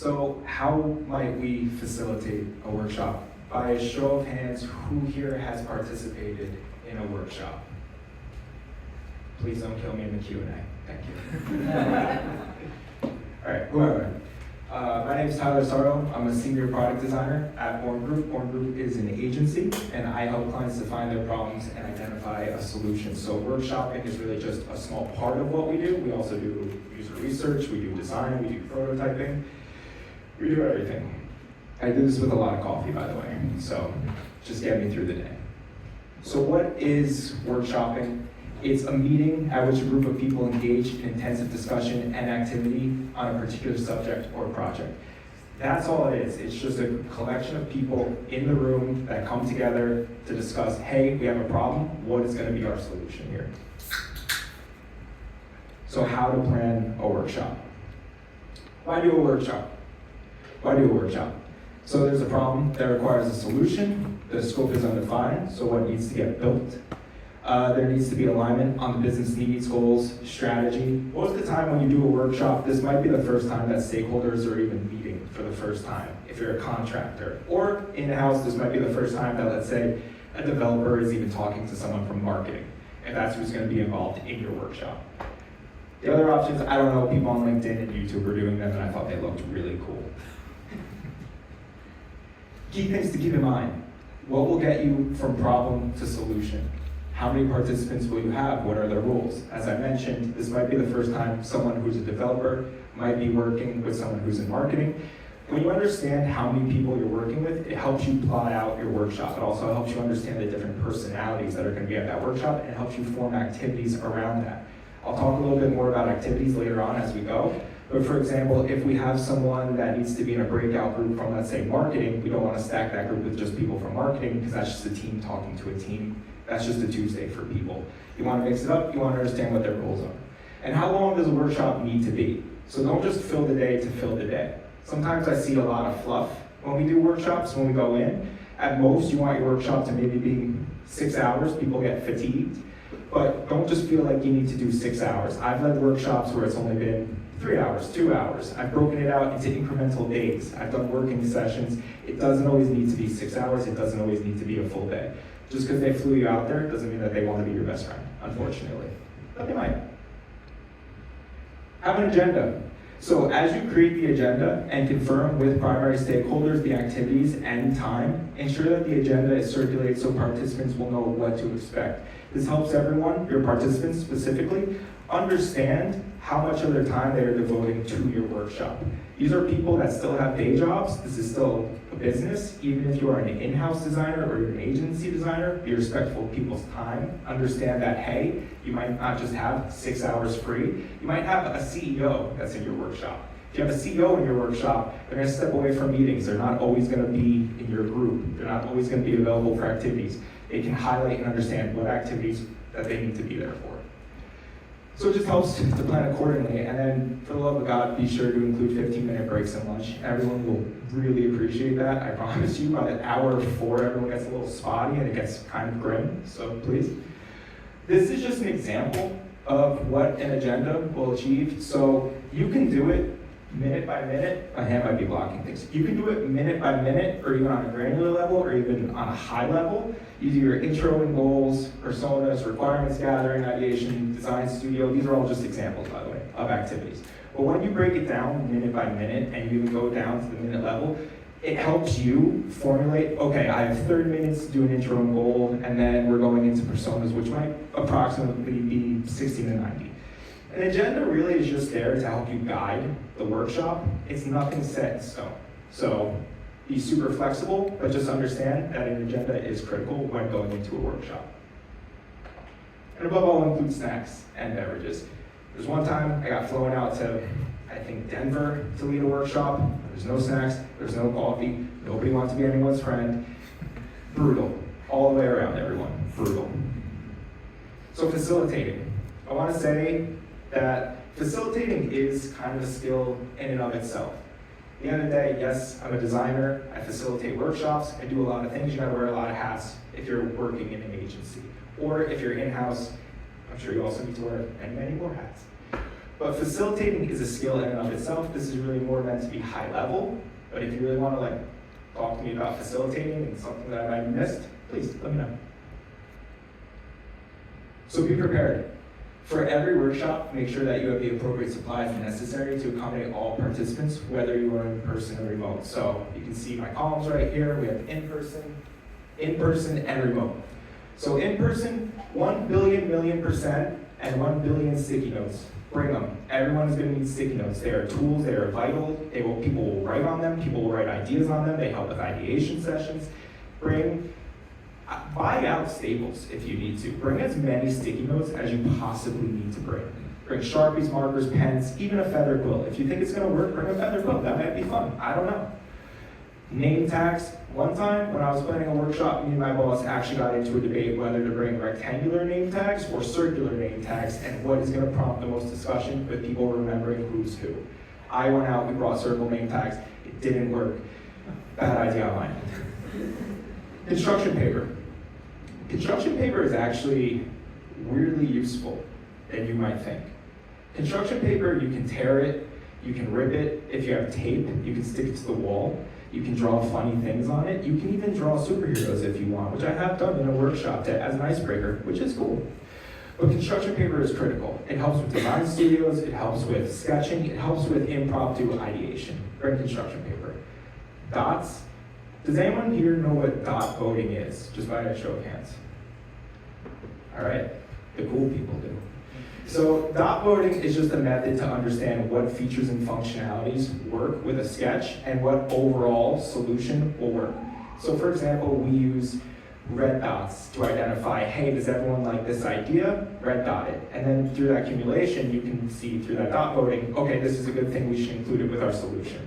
So how might we facilitate a workshop? By a show of hands, who here has participated in a workshop? Please don't kill me in the Q&A. Thank you. All right, whoever. My name is Tyler Sarto. I'm a senior product designer at Born Group. Born Group is an agency, and I help clients define their problems and identify a solution. So workshopping is really just a small part of what we do. We also do user research, we do design, we do prototyping. We do everything. I do this with a lot of coffee, by the way, so just get me through the day. So what is workshopping? It's a meeting at which a group of people engage in intensive discussion and activity on a particular subject or project. That's all it is. It's just a collection of people in the room that come together to discuss, hey, we have a problem, what is going to be our solution here? So how to plan a workshop. Why do a workshop? Why do a workshop? So there's a problem that requires a solution. The scope is undefined, so what needs to get built? There needs to be alignment on the business needs, goals, strategy. Most of the time when you do a workshop, this might be the first time that stakeholders are even meeting for the first time, if you're a contractor. Or in-house, this might be the first time that, let's say, a developer is even talking to someone from marketing, if that's who's going to be involved in your workshop. The other options, I don't know, people on LinkedIn and YouTube are doing them, and I thought they looked really cool. Key things to keep in mind. What will get you from problem to solution? How many participants will you have? What are their roles? As I mentioned, this might be the first time someone who's a developer might be working with someone who's in marketing. When you understand how many people you're working with, it helps you plot out your workshop. It also helps you understand the different personalities that are going to be at that workshop, and it helps you form activities around that. I'll talk a little bit more about activities later on as we go. But for example, if we have someone that needs to be in a breakout group from, let's say, marketing, we don't want to stack that group with just people from marketing because that's just a team talking to a team. That's just a Tuesday for people. You want to mix it up, you want to understand what their roles are. And how long does a workshop need to be? So don't just fill the day to fill the day. Sometimes I see a lot of fluff when we do workshops, when we go in. At most, you want your workshop to maybe be 6 hours. People get fatigued. But don't just feel like you need to do 6 hours. I've led workshops where it's only been 3 hours, 2 hours. I've broken it out into incremental days. I've done working sessions. It doesn't always need to be 6 hours. It doesn't always need to be a full day. Just because they flew you out there doesn't mean that they want to be your best friend, unfortunately. But they might. Have an agenda. So as you create the agenda and confirm with primary stakeholders the activities and time, ensure that the agenda is circulated so participants will know what to expect. This helps everyone, your participants specifically, understand how much of their time they are devoting to your workshop. These are people that still have day jobs. This is still a business. Even if you are an in-house designer or you're an agency designer, be respectful of people's time. Understand that, hey, you might not just have 6 hours free. You might have a CEO that's in your workshop. If you have a CEO in your workshop, they're going to step away from meetings. They're not always going to be in your group. They're not always going to be available for activities. They can highlight and understand what activities that they need to be there for. So it just helps to plan accordingly, and then for the love of God, be sure to include 15-minute breaks and lunch. Everyone will really appreciate that. I promise you, by the hour 4, everyone gets a little spotty and it gets kind of grim, so please. This is just an example of what an agenda will achieve. So you can do it minute by minute. My hand might be blocking things. You can do it minute by minute, or even on a granular level, or even on a high level. You do your intro and goals, personas, requirements gathering, ideation, design studio. These are all just examples, by the way, of activities. But when you break it down minute by minute, and you even go down to the minute level, it helps you formulate, okay, I have 30 minutes to do an intro and goal, and then we're going into personas, which might approximately be 60 to 90. An agenda really is just there to help you guide the workshop. It's nothing set in stone. So be super flexible, but just understand that an agenda is critical when going into a workshop. And above all, include snacks and beverages. There's one time I got flown out to, I think, Denver to lead a workshop. There's no snacks, there's no coffee, nobody wants to be anyone's friend. Brutal, all the way around, everyone, brutal. So facilitating. I want to say that facilitating is kind of a skill in and of itself. At the end of the day, yes, I'm a designer, I facilitate workshops, I do a lot of things. You gotta wear a lot of hats if you're working in an agency. Or if you're in-house, I'm sure you also need to wear many, many more hats. But facilitating is a skill in and of itself. This is really more meant to be high level. But if you really want to talk to me about facilitating and something that I might have missed, please let me know. So be prepared. For every workshop, make sure that you have the appropriate supplies necessary to accommodate all participants, whether you are in person or remote. So you can see my columns right here. We have in person, and remote. So in person, 1 billion million %, and 1 billion sticky notes. Bring them. Everyone is going to need sticky notes. They are tools. They are vital. People will write on them. People will write ideas on them. They help with ideation sessions. Buy out staples if you need to. Bring as many sticky notes as you possibly need to bring. Bring Sharpies, markers, pens, even a feather quilt. If you think it's going to work, bring a feather quilt. That might be fun. I don't know. Name tags. One time when I was planning a workshop, me and my boss actually got into a debate whether to bring rectangular name tags or circular name tags and what is going to prompt the most discussion with people remembering who's who. I went out, we brought circle name tags. It didn't work. Bad idea on mine. Construction paper. Construction paper is actually weirdly useful than you might think. Construction paper, you can tear it, you can rip it. If you have tape, you can stick it to the wall. You can draw funny things on it. You can even draw superheroes if you want, which I have done in a workshop as an icebreaker, which is cool. But construction paper is critical. It helps with design studios, it helps with sketching, it helps with impromptu ideation. Bring construction paper. Dots. Does anyone here know what dot voting is? Just by a show of hands. All right, the cool people do. So dot voting is just a method to understand what features and functionalities work with a sketch and what overall solution will work. So for example, we use red dots to identify, hey, does everyone like this idea? Red dot it. And then through that accumulation, you can see through that dot voting, okay, this is a good thing, we should include it with our solution.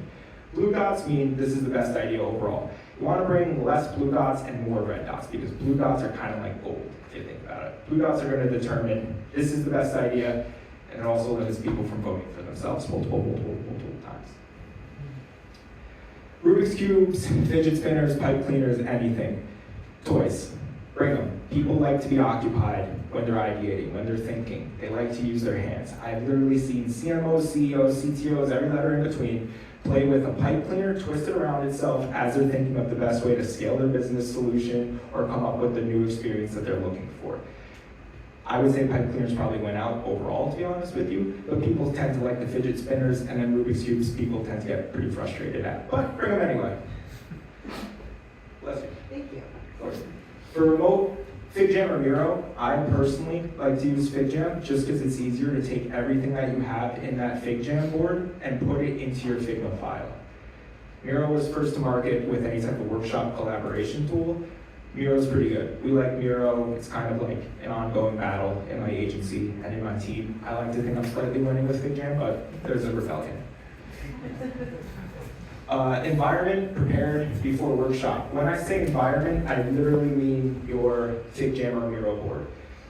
Blue dots mean this is the best idea overall. You want to bring less blue dots and more red dots because blue dots are kind of like gold, if you think about it. Blue dots are going to determine this is the best idea, and it also limits people from voting for themselves multiple times. Rubik's Cubes, fidget spinners, pipe cleaners, anything. Toys, bring them. People like to be occupied when they're ideating, when they're thinking. They like to use their hands. I've literally seen CMOs, CEOs, CTOs, every letter in between, play with a pipe cleaner, twist it around itself as they're thinking of the best way to scale their business solution or come up with the new experience that they're looking for. I would say pipe cleaners probably went out overall, to be honest with you, but people tend to like the fidget spinners, and then Rubik's Cubes people tend to get pretty frustrated at. But bring them anyway. Bless you. Thank you. Of course. For remote, FigJam or Miro, I personally like to use FigJam just because it's easier to take everything that you have in that FigJam board and put it into your Figma file. Miro was first to market with any type of workshop collaboration tool. Miro's pretty good. We like Miro. It's kind of like an ongoing battle in my agency and in my team. I like to think I'm slightly winning with FigJam, but there's a rebellion. Environment prepared before workshop. When I say environment, I literally mean your FigJam or Miro board.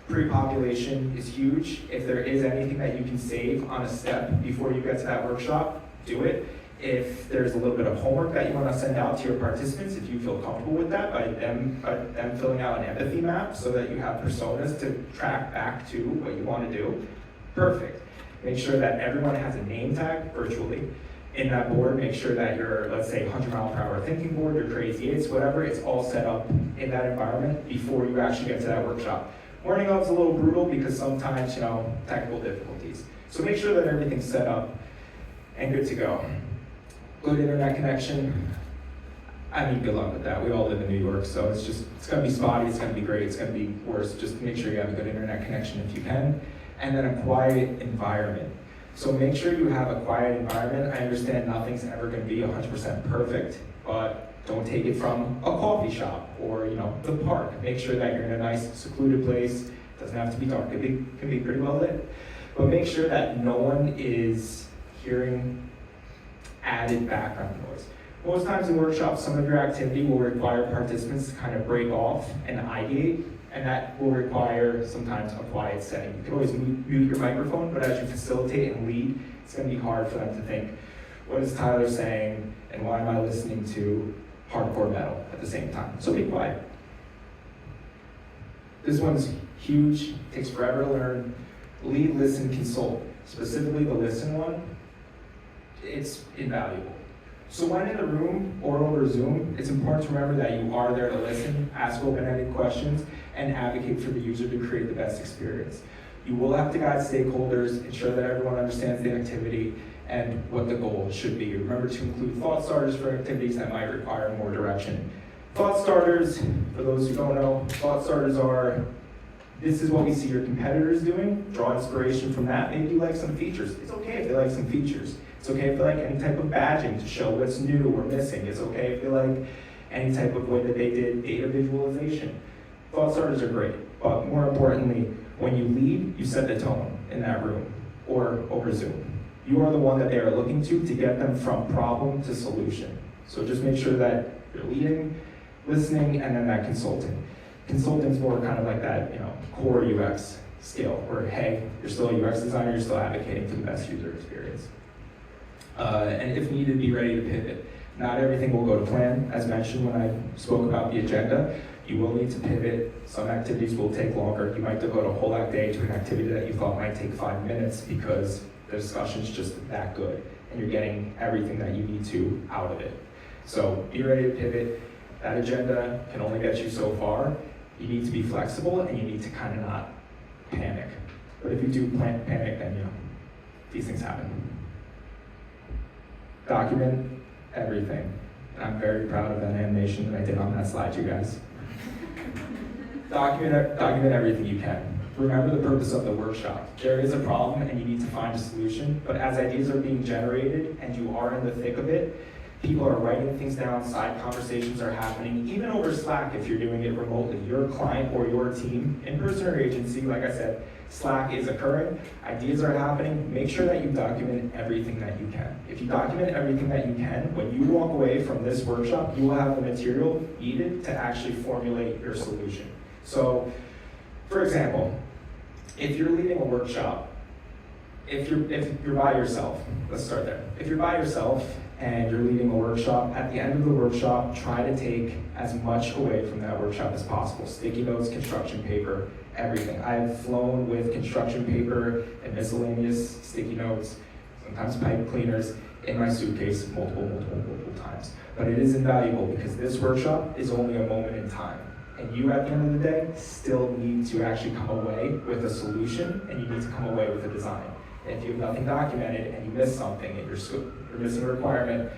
Pre-population is huge. If there is anything that you can save on a step before you get to that workshop, do it. If there's a little bit of homework that you want to send out to your participants, if you feel comfortable with that, by them filling out an empathy map so that you have personas to track back to what you want to do, perfect. Make sure that everyone has a name tag virtually. In that board, make sure that your, let's say, 100-mile-per-hour thinking board, your crazy eights, whatever, it's all set up in that environment before you actually get to that workshop. Morning of is a little brutal because sometimes, technical difficulties. So make sure that everything's set up and good to go. Good internet connection. I mean, good luck with that. We all live in New York, so it's gonna be spotty, it's gonna be great, it's gonna be worse. Just make sure you have a good internet connection if you can. And then a quiet environment. So make sure you have a quiet environment. I understand nothing's ever going to be 100% perfect, but don't take it from a coffee shop or the park. Make sure that you're in a nice secluded place. It doesn't have to be dark. It can be pretty well lit. But make sure that no one is hearing added background noise. Most times in workshops, some of your activity will require participants to kind of break off and ideate. And that will require sometimes a quiet setting. You can always mute your microphone, but as you facilitate and lead, it's going to be hard for them to think, what is Tyler saying, and why am I listening to hardcore metal at the same time? So be quiet. This one's huge, takes forever to learn. Lead, listen, consult. specifically the listen one, it's invaluable. So when in a room or over Zoom, it's important to remember that you are there to listen, ask open-ended questions, and advocate for the user to create the best experience. You will have to guide stakeholders, ensure that everyone understands the activity and what the goal should be. Remember to include thought starters for activities that might require more direction. Thought starters, for those who don't know, thought starters are, this is what we see your competitors doing, draw inspiration from that. Maybe you like some features. It's okay if they like some features. It's okay if they like any type of badging to show what's new or missing. It's okay if they like any type of way that they did data visualization. Thought starters are great, but more importantly, when you lead, you set the tone in that room or over Zoom. You are the one that they are looking to get them from problem to solution. So just make sure that you're leading, listening, and then that consulting. Consulting's more kind of like that, core UX skill, where hey, you're still a UX designer, you're still advocating for the best user experience. And if needed, be ready to pivot. Not everything will go to plan. As mentioned when I spoke about the agenda, you will need to pivot. Some activities will take longer. You might devote a whole day to an activity that you thought might take 5 minutes because the discussion's just that good and you're getting everything that you need to out of it. So be ready to pivot. That agenda can only get you so far. You need to be flexible and you need to kind of not panic. But if you do panic, then these things happen. Document everything. And I'm very proud of that animation that I did on that slide, you guys. Document everything you can. Remember the purpose of the workshop. There is a problem and you need to find a solution, but as ideas are being generated and you are in the thick of it, people are writing things down, side conversations are happening, even over Slack if you're doing it remotely. Your client or your team, in-person or agency, like I said, Slack is occurring, ideas are happening, make sure that you document everything that you can. If you document everything that you can, when you walk away from this workshop, you will have the material needed to actually formulate your solution. So, for example, if you're leading a workshop, if you're by yourself, let's start there. If you're by yourself and you're leading a workshop, at the end of the workshop, try to take as much away from that workshop as possible. Sticky notes, construction paper, everything. I've flown with construction paper and miscellaneous sticky notes, sometimes pipe cleaners, in my suitcase multiple times. But it is invaluable because this workshop is only a moment in time. And you, at the end of the day, still need to actually come away with a solution and you need to come away with a design. And if you have nothing documented and you miss something and you're missing a requirement,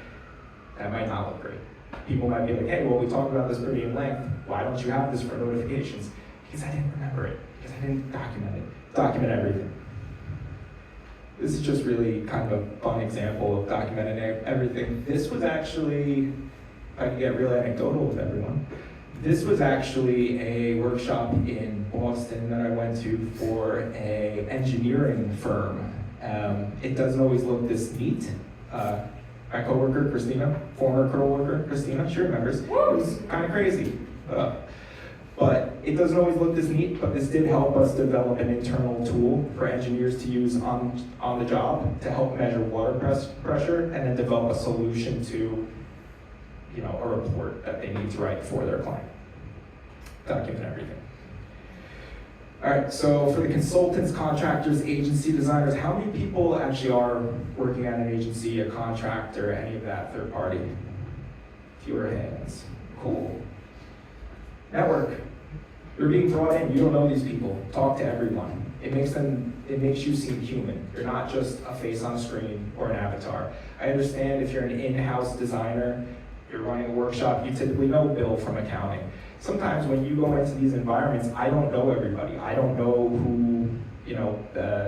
that might not look great. People might be like, hey, well, we talked about this pretty in length. Why don't you have this for notifications? Because I didn't remember it, because I didn't document it. Document everything. This is just really kind of a fun example of documenting everything. This was actually, if I can get real anecdotal with everyone, this was actually a workshop in Boston that I went to for an engineering firm. It doesn't always look this neat. My coworker, Christina, former coworker, Christina, she remembers. It was kind of crazy. But it doesn't always look this neat, but this did help us develop an internal tool for engineers to use on the job to help measure water pressure and then develop a solution to a report that they need to write for their client. Document everything. All right, so for the consultants, contractors, agency designers, how many people actually are working at an agency, a contractor, any of that third party? Fewer hands. Cool. Network. You're being brought in, you don't know these people. Talk to everyone. It makes you seem human. You're not just a face on a screen or an avatar. I understand if you're an in-house designer, you're running a workshop, you typically know Bill from accounting. Sometimes when you go into these environments, I don't know everybody. I don't know who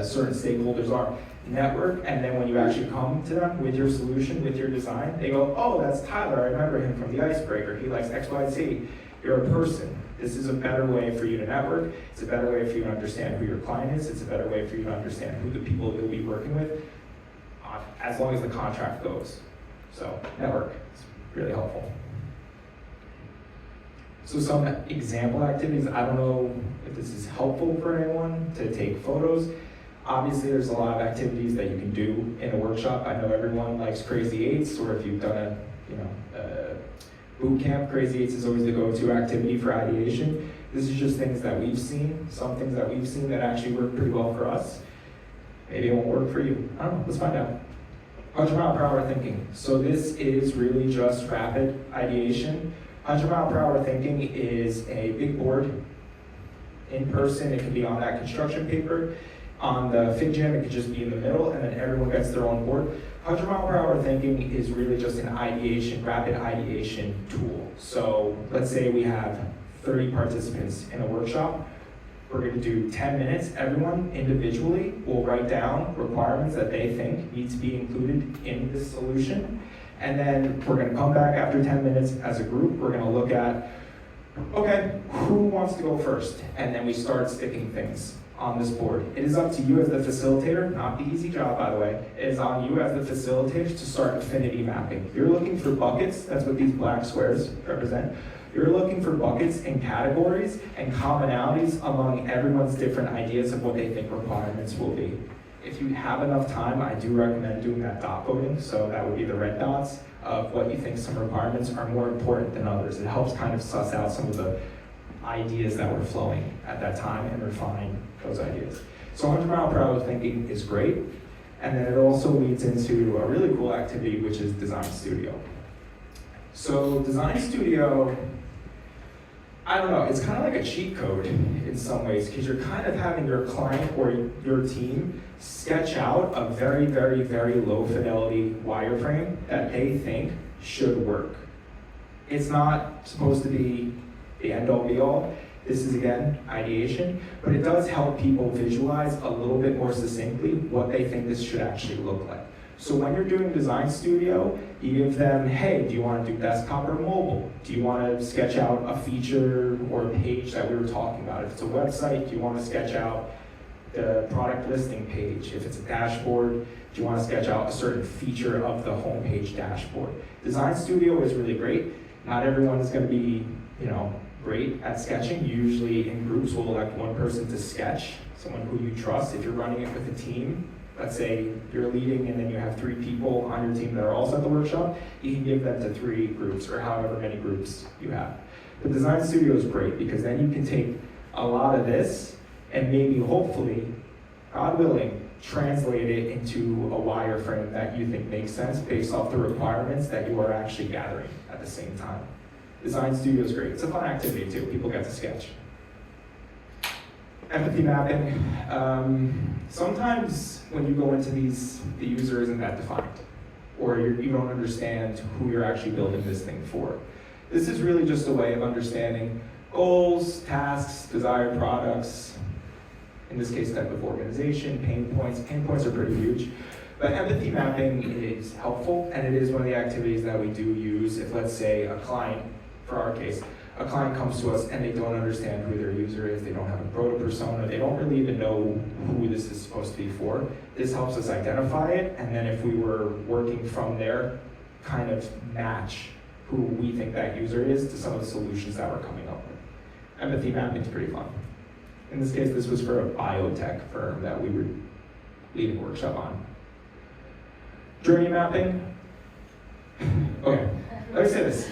certain stakeholders are. Network, and then when you actually come to them with your solution, with your design, they go, oh, that's Tyler, I remember him from the Icebreaker. He likes X, Y, Z. You're a person. This is a better way for you to network. It's a better way for you to understand who your client is. It's a better way for you to understand who the people you'll be working with, as long as the contract goes. So network is really helpful. So some example activities, I don't know if this is helpful for anyone to take photos. Obviously there's a lot of activities that you can do in a workshop. I know everyone likes Crazy Eights, or if you've done a boot camp, Crazy Eights is always the go-to activity for ideation. This is just things that we've seen, some things that we've seen that actually work pretty well for us. Maybe it won't work for you. I don't know, let's find out. 100-mile-per-hour thinking. So this is really just rapid ideation. 100-mile-per-hour thinking is a big board in person. It can be on that construction paper. On the Fig Jam, it could just be in the middle, and then everyone gets their own board. 100-mile-per-hour thinking is really just an ideation, rapid ideation tool. So let's say we have 30 participants in a workshop. We're going to do 10 minutes. Everyone individually will write down requirements that they think need to be included in this solution. And then we're going to come back after 10 minutes as a group. We're going to look at, okay, who wants to go first? And then we start sticking things on this board. It is up to you as the facilitator, not the easy job, by the way. It is on you as the facilitator to start affinity mapping. You're looking for buckets. That's what these black squares represent. You're looking for buckets and categories and commonalities among everyone's different ideas of what they think requirements will be. If you have enough time, I do recommend doing that dot voting. So that would be the red dots of what you think some requirements are more important than others. It helps kind of suss out some of the ideas that were flowing at that time and refine those ideas. So 100-mile-per-hour thinking is great. And then it also leads into a really cool activity, which is Design Studio. So Design Studio, I don't know, it's kind of like a cheat code in some ways, because you're kind of having your client or your team sketch out a very, very, very low fidelity wireframe that they think should work. It's not supposed to be the end-all be-all. This is, again, ideation, but it does help people visualize a little bit more succinctly what they think this should actually look like. So when you're doing Design Studio, you give them, hey, do you want to do desktop or mobile? Do you want to sketch out a feature or a page that we were talking about? If it's a website, do you want to sketch out the product listing page? If it's a dashboard, do you want to sketch out a certain feature of the homepage dashboard? Design Studio is really great. Not everyone is going to be, great at sketching. Usually in groups, we'll elect one person to sketch, someone who you trust. If you're running it with a team, let's say you're leading and then you have 3 people on your team that are also at the workshop, you can give them to 3 groups or however many groups you have. The Design Studio is great because then you can take a lot of this and maybe, hopefully, God willing, translate it into a wireframe that you think makes sense based off the requirements that you are actually gathering at the same time. Design Studio is great. It's a fun activity too. People get to sketch. Empathy mapping. Sometimes when you go into these, the user isn't that defined, or you don't understand who you're actually building this thing for. This is really just a way of understanding goals, tasks, desired products, in this case type of organization, pain points. Pain points are pretty huge. But empathy mapping is helpful, and it is one of the activities that we do use if, let's say, a client, for our case, a client comes to us and they don't understand who their user is, they don't have a proto-persona, they don't really even know who this is supposed to be for. This helps us identify it, and then if we were working from there, kind of match who we think that user is to some of the solutions that we're coming up with. Empathy mapping is pretty fun. In this case, this was for a biotech firm that we were leading a workshop on. Journey mapping. Okay, let me say this.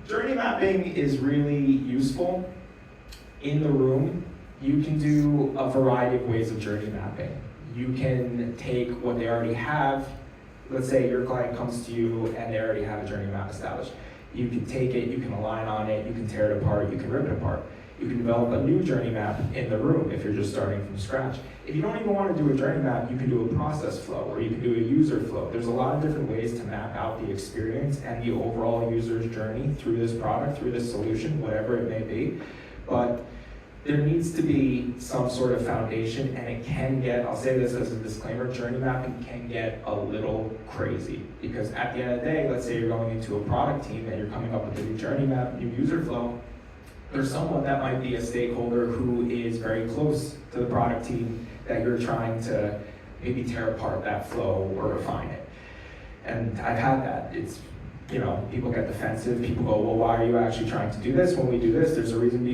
Journey mapping is really useful in the room. You can do a variety of ways of journey mapping. You can take what they already have. Let's say your client comes to you and they already have a journey map established. You can take it, you can align on it, you can tear it apart, you can rip it apart. You can develop a new journey map in the room if you're just starting from scratch. If you don't even want to do a journey map, you can do a process flow or you can do a user flow. There's a lot of different ways to map out the experience and the overall user's journey through this product, through this solution, whatever it may be. But there needs to be some sort of foundation, and it can get, I'll say this as a disclaimer, journey mapping can get a little crazy. Because at the end of the day, let's say you're going into a product team and you're coming up with a new journey map, new user flow, there's someone that might be a stakeholder who is very close to the product team that you're trying to maybe tear apart that flow or refine it. And I've had that. It's, people get defensive. People go, well, why are you actually trying to do this? When we do this, there's a reason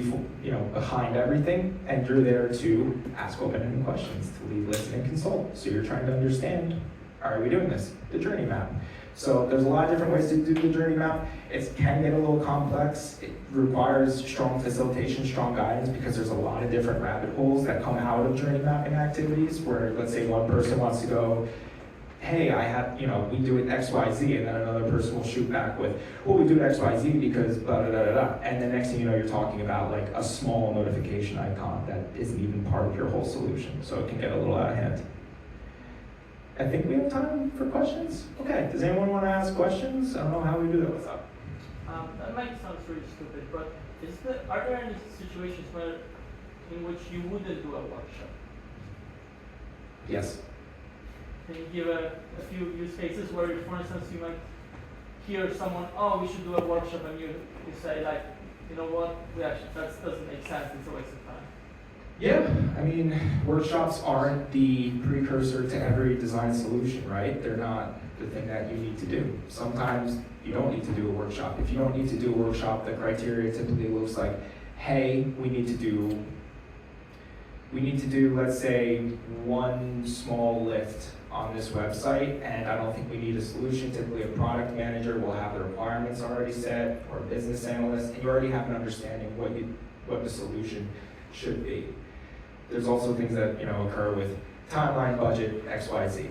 behind everything, and you're there to ask open-ended questions, to lead, listen, and consult. So you're trying to understand, how are we doing this? The journey map. So there's a lot of different ways to do the journey map. It can get a little complex. It requires strong facilitation, strong guidance, because there's a lot of different rabbit holes that come out of journey mapping activities where, let's say, one person wants to go, hey, we do it X, Y, Z, and then another person will shoot back with, well, we do it X, Y, Z because blah, blah, blah, blah, blah. And the next thing you know, you're talking about like a small notification icon that isn't even part of your whole solution. So it can get a little out of hand. I think we have time for questions. Okay, does anyone want to ask questions? I don't know how we do that. What's up? That might sound really stupid, but are there any situations in which you wouldn't do a workshop? Yes. Can you give a few use cases where, for instance, you might hear someone, oh, we should do a workshop, and you say, like, you know what, that doesn't make sense, it's a waste of time. Yeah, I mean, workshops aren't the precursor to every design solution, right? They're not the thing that you need to do. Sometimes you don't need to do a workshop. If you don't need to do a workshop, the criteria typically looks like, hey, we need to do, let's say, one small lift on this website, and I don't think we need a solution. Typically a product manager will have the requirements already set, or a business analyst, and you already have an understanding what the solution should be. There's also things that occur with timeline, budget, X, Y, Z.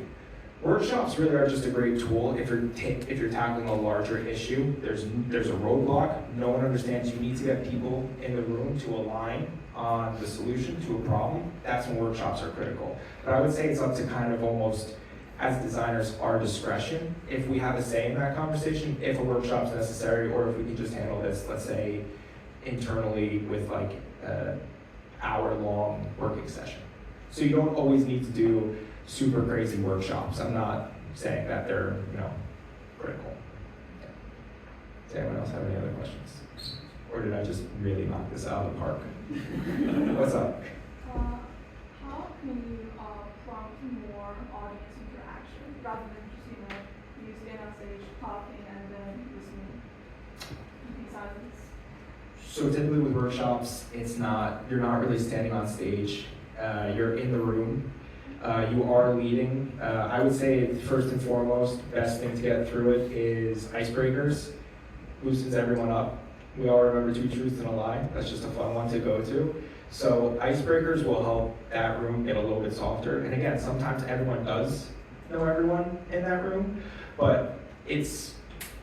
Workshops really are just a great tool if you're tackling a larger issue. There's a roadblock. No one understands. You need to get people in the room to align on the solution to a problem. That's when workshops are critical. But I would say it's up to kind of almost, as designers, our discretion if we have a say in that conversation, if a workshop's necessary, or if we can just handle this, let's say, internally with like hour-long working session. So you don't always need to do super crazy workshops. I'm not saying that they're critical. Yeah. Does anyone else have any other questions? Or did I just really knock this out of the park? What's up? How can you prompt more audience interaction rather than just you stand on stage talking and then listening in silence? So typically with workshops, you're not really standing on stage. You're in the room. You are leading. I would say first and foremost, best thing to get through it is icebreakers. Loosens everyone up. We all remember 2 truths and a lie. That's just a fun one to go to. So icebreakers will help that room get a little bit softer. And again, sometimes everyone does know everyone in that room, but it's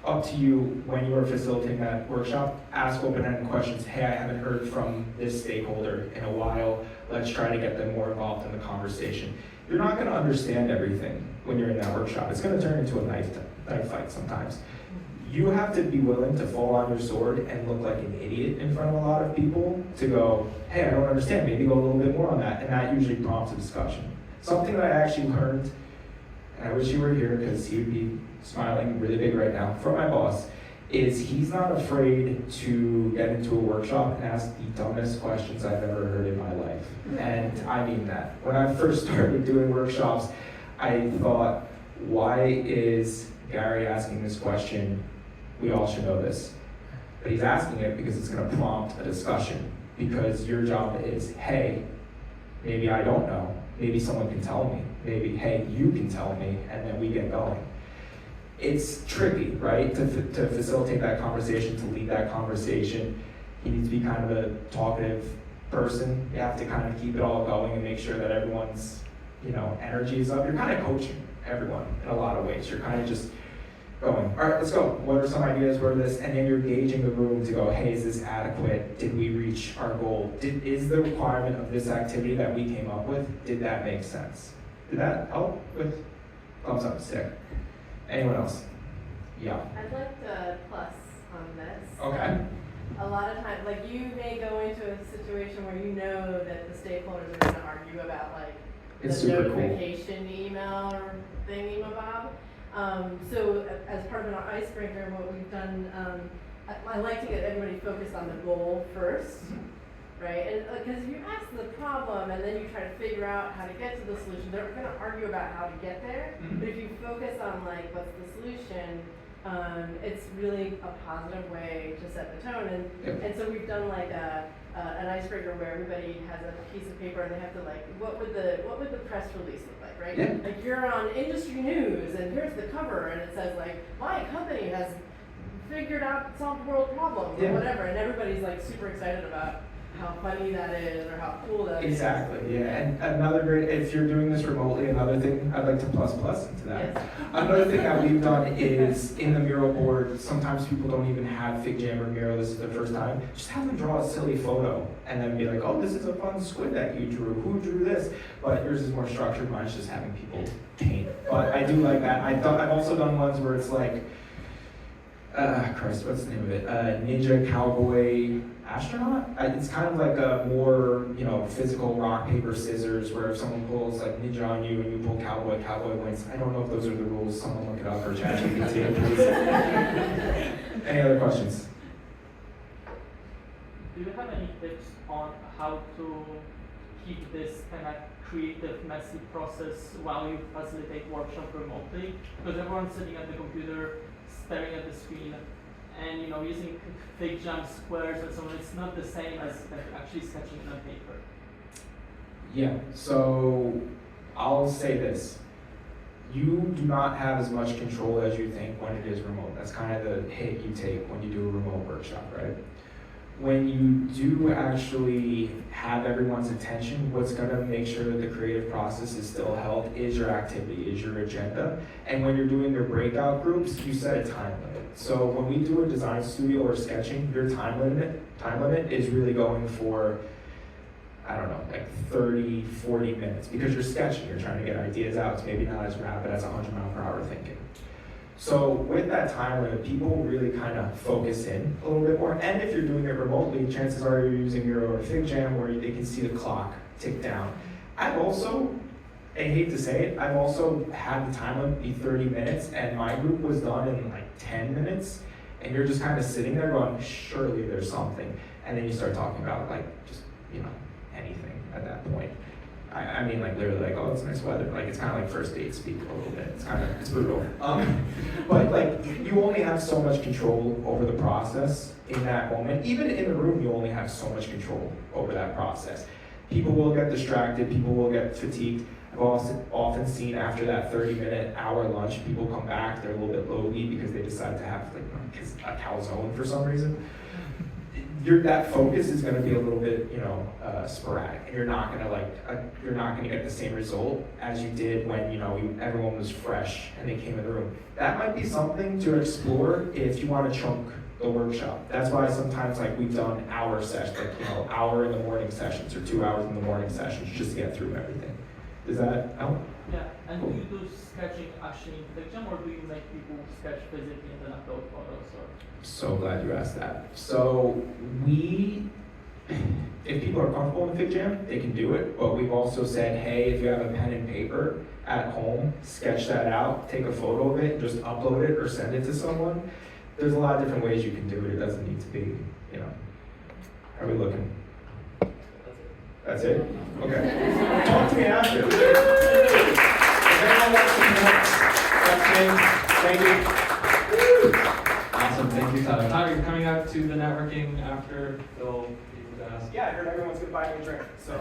up to you when you are facilitating that workshop. Ask open-ended questions. Hey, I haven't heard from this stakeholder in a while. Let's try to get them more involved in the conversation. You're not going to understand everything when you're in that workshop. It's going to turn into a knife fight sometimes. You have to be willing to fall on your sword and look like an idiot in front of a lot of people to go, hey, I don't understand, maybe go a little bit more on that, and that usually prompts a discussion. Something that I actually learned, and I wish you were here because he would be smiling really big right now, from my boss, is he's not afraid to get into a workshop and ask the dumbest questions I've ever heard in my life. And I mean that. When I first started doing workshops, I thought, why is Gary asking this question? We all should know this. But he's asking it because it's going to prompt a discussion. Because your job is, hey, maybe I don't know. Maybe someone can tell me. Maybe, hey, you can tell me, and then we get going. It's tricky, right, to facilitate that conversation, to lead that conversation. You need to be kind of a talkative person. You have to kind of keep it all going and make sure that everyone's, energy is up. You're kind of coaching everyone in a lot of ways. You're kind of just going, all right, let's go. What are some ideas for this? And then you're gauging the room to go, hey, is this adequate? Did we reach our goal? Is the requirement of this activity that we came up with, did that make sense? Did that help with thumbs up, stick? Anyone else? Yeah. I'd like to plus on this. Okay. A lot of times, like you may go into a situation where you know that the stakeholders are going to argue about It's the super notification email or thingy bob. So as part of an icebreaker, what we've done, I like to get everybody focused on the goal first, right? And because if you ask the problem and then you try to figure out how to get to the solution, they're going to argue about how to get there. But if you focus on what's the solution, it's really a positive way to set the tone. Yep. And so we've done like an icebreaker where everybody has a piece of paper and they have to like, what would the press release look like, right? Yeah. Like you're on industry news and here's the cover and it says like, my company has figured out, solved world problems or Yeah. whatever, and everybody's like super excited about how funny that is or how cool that is. Exactly, yeah. And another great, if you're doing this remotely, another thing I'd like to plus into that. Yes. Another thing that we've done is in the mural board, sometimes people don't even have Fig Jam or mural, this is the first time. Just have them draw a silly photo and then be like, oh, this is a fun squid that you drew. Who drew this? But yours is more structured, mine's just having people paint. But I do like that. I've also done ones where it's like, Christ, what's the name of it? Ninja Cowboy Astronaut? It's kind of like a more, physical rock, paper, scissors, where if someone pulls like ninja on you and you pull cowboy, cowboy wins. I don't know if those are the rules. Someone look it up or ChatGPT, please. Any other questions? Do you have any tips on how to keep this kind of creative, messy process while you facilitate workshop remotely? Because everyone's sitting at the computer, staring at the screen, and using fake jump squares and so on. It's not the same as actually sketching on paper. Yeah, so I'll say this. You do not have as much control as you think when it is remote. That's kind of the hit you take when you do a remote workshop, right? When you do actually have everyone's attention, what's going to make sure that the creative process is still held is your activity, is your agenda. And when you're doing your breakout groups, you set a time limit. So when we do a design studio or sketching, your time limit is really going for, I don't know, like 30, 40 minutes. Because you're sketching, you're trying to get ideas out. It's maybe not as rapid as 100-mile-per-hour thinking. So with that time limit, people really kind of focus in a little bit more. And if you're doing it remotely, chances are you're using your Fig Jam where they can see the clock tick down. I've also, I hate to say it, I've also had the time limit be 30 minutes and my group was done in like 10 minutes. And you're just kind of sitting there going, surely there's something. And then you start talking about like just, anything at that point. I mean, like literally, like, oh, it's nice weather. Like, it's kind of like first date speak a little bit. It's brutal. But like, you only have so much control over the process in that moment. Even in the room, you only have so much control over that process. People will get distracted. People will get fatigued. I've also often seen after that 30-minute hour lunch, people come back. They're a little bit logy because they decide to have like a calzone for some reason. That focus is going to be a little bit, sporadic, and you're not going to get the same result as you did when everyone was fresh and they came in the room. That might be something to explore if you want to chunk the workshop. That's why sometimes like we've done hour sessions, like hour in the morning sessions or 2 hours in the morning sessions just to get through everything. Does that help? Yeah, and do you do sketching actually in Fig Jam, or do you make people sketch physically and then upload photos? Or? So glad you asked that. So if people are comfortable in Fig Jam, they can do it, but we've also said, hey, if you have a pen and paper at home, sketch that out, take a photo of it, just upload it or send it to someone. There's a lot of different ways you can do it. It doesn't need to be, Are we looking? That's it? Okay. Talk to me after. If anyone wants to connect, that's me. Thank you. Awesome, thank you, Tyler. Tyler, you're coming out to the networking after Phil. Yeah, I heard everyone's gonna buy me a drink, so.